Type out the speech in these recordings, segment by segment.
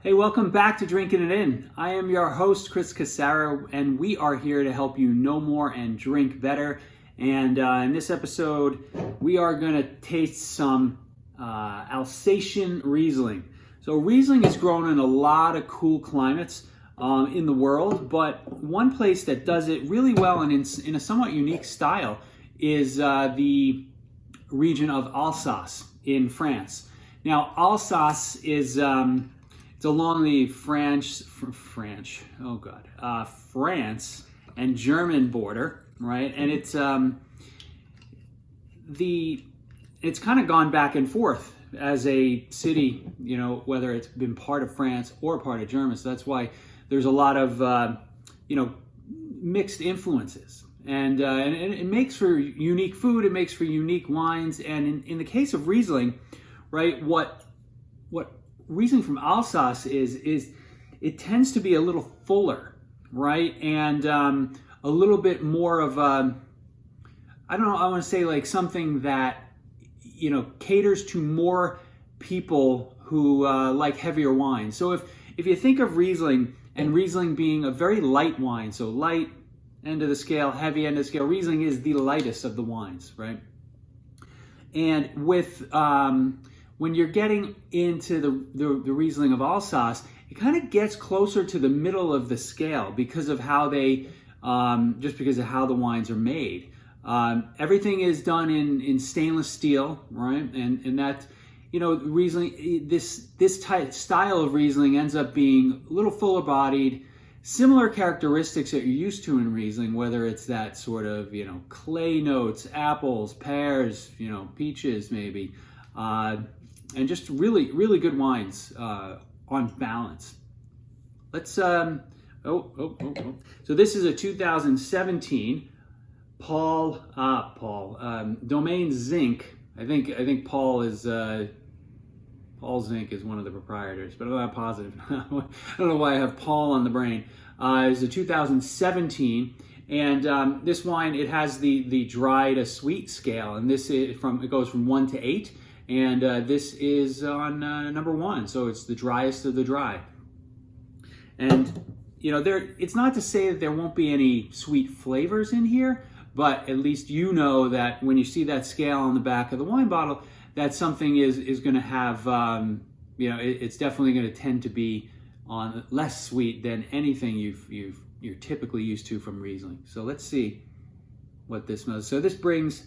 Hey, welcome back to Drinking It In. I am your host, Chris Casara, and we are here to help you know more and drink better. And in this episode, we are going to taste some Alsatian Riesling. So Riesling is grown in a lot of cool climates in the world, but one place that does it really well and in a somewhat unique style is the region of Alsace in France. Now, Alsace is it's along the France and German border, right? And it's kind of gone back and forth as a city, you know, whether it's been part of France or part of Germany. So that's why there's a lot of mixed influences, and it makes for unique food. It makes for unique wines, and in the case of Riesling, right, what Riesling from Alsace is it tends to be a little fuller, right? And a little bit more of a, I don't know, I want to say like something that, you know, caters to more people who like heavier wine. So if you think of Riesling, and Riesling being a very light wine, so light end of the scale, heavy end of the scale, Riesling is the lightest of the wines, right? And with when you're getting into the Riesling of Alsace, it kind of gets closer to the middle of the scale because of how they, just because of how the wines are made. Everything is done in stainless steel, right? And that, you know, Riesling, this type style of Riesling ends up being a little fuller bodied, similar characteristics that you're used to in Riesling, whether it's that sort of, you know, clay notes, apples, pears, you know, peaches maybe. And just really, really good wines on balance. Let's, So this is a 2017 Domaine Zinck. I think Paul Zinck is one of the proprietors, but I'm not positive. I don't know why I have Paul on the brain. It's a 2017. And this wine, it has the dry to sweet scale, and it goes from 1 to 8. And this is on number 1, so it's the driest of the dry. And you know, it's not to say that there won't be any sweet flavors in here, but at least you know that when you see that scale on the back of the wine bottle, that something is going to have, you know, it's definitely going to tend to be on less sweet than anything you're typically used to from Riesling. So let's see what this smells. So this brings.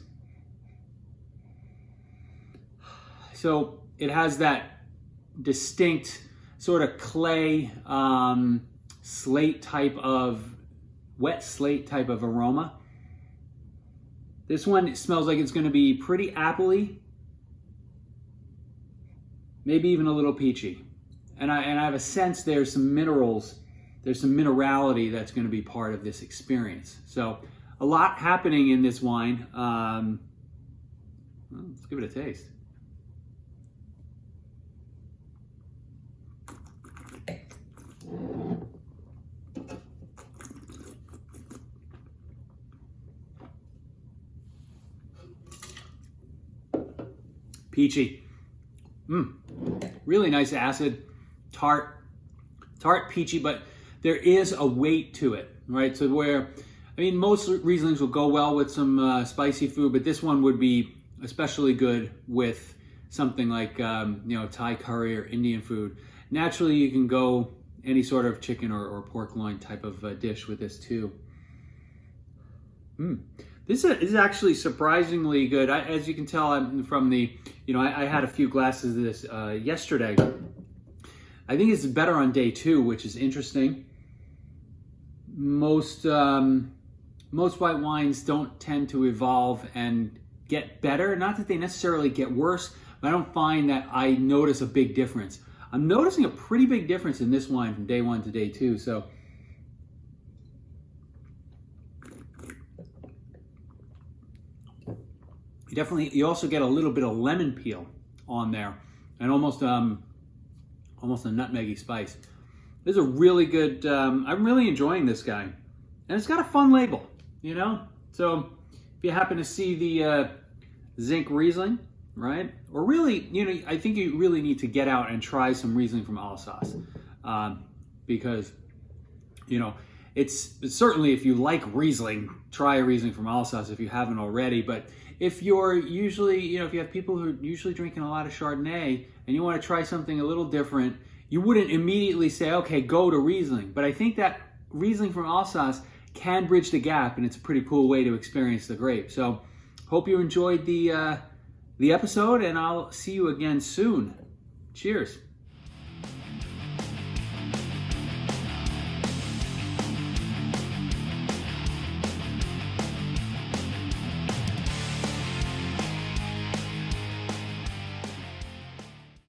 So it has that distinct sort of clay, wet slate type of aroma. This one smells like it's going to be pretty appley, maybe even a little peachy. And I have a sense there's some minerality that's going to be part of this experience. So a lot happening in this wine. Well, let's give it a taste. Peachy. Really nice acid, tart, peachy, but there is a weight to it, right? So most Rieslings will go well with some spicy food, but this one would be especially good with something like, Thai curry or Indian food. Naturally, you can go any sort of chicken or pork loin type of dish with this too. This is actually surprisingly good. As you can tell from I had a few glasses of this yesterday. I think it's better on day 2, which is interesting. Most white wines don't tend to evolve and get better. Not that they necessarily get worse, but I don't find that I notice a big difference. I'm noticing a pretty big difference in this wine from day 1 to day 2. So you also get a little bit of lemon peel on there, and almost a nutmeggy spice. This is a really good. I'm really enjoying this guy, and it's got a fun label, you know. So if you happen to see the Zinck Riesling, right? Or really, I think you really need to get out and try some Riesling from Alsace. because, you know, it's certainly, if you like Riesling, try a Riesling from Alsace if you haven't already. But if you're usually, you know, if you have people who are usually drinking a lot of Chardonnay and you want to try something a little different, you wouldn't immediately say, okay, go to Riesling. But I think that Riesling from Alsace can bridge the gap, and it's a pretty cool way to experience the grape. So hope you enjoyed the episode, and I'll see you again soon. Cheers.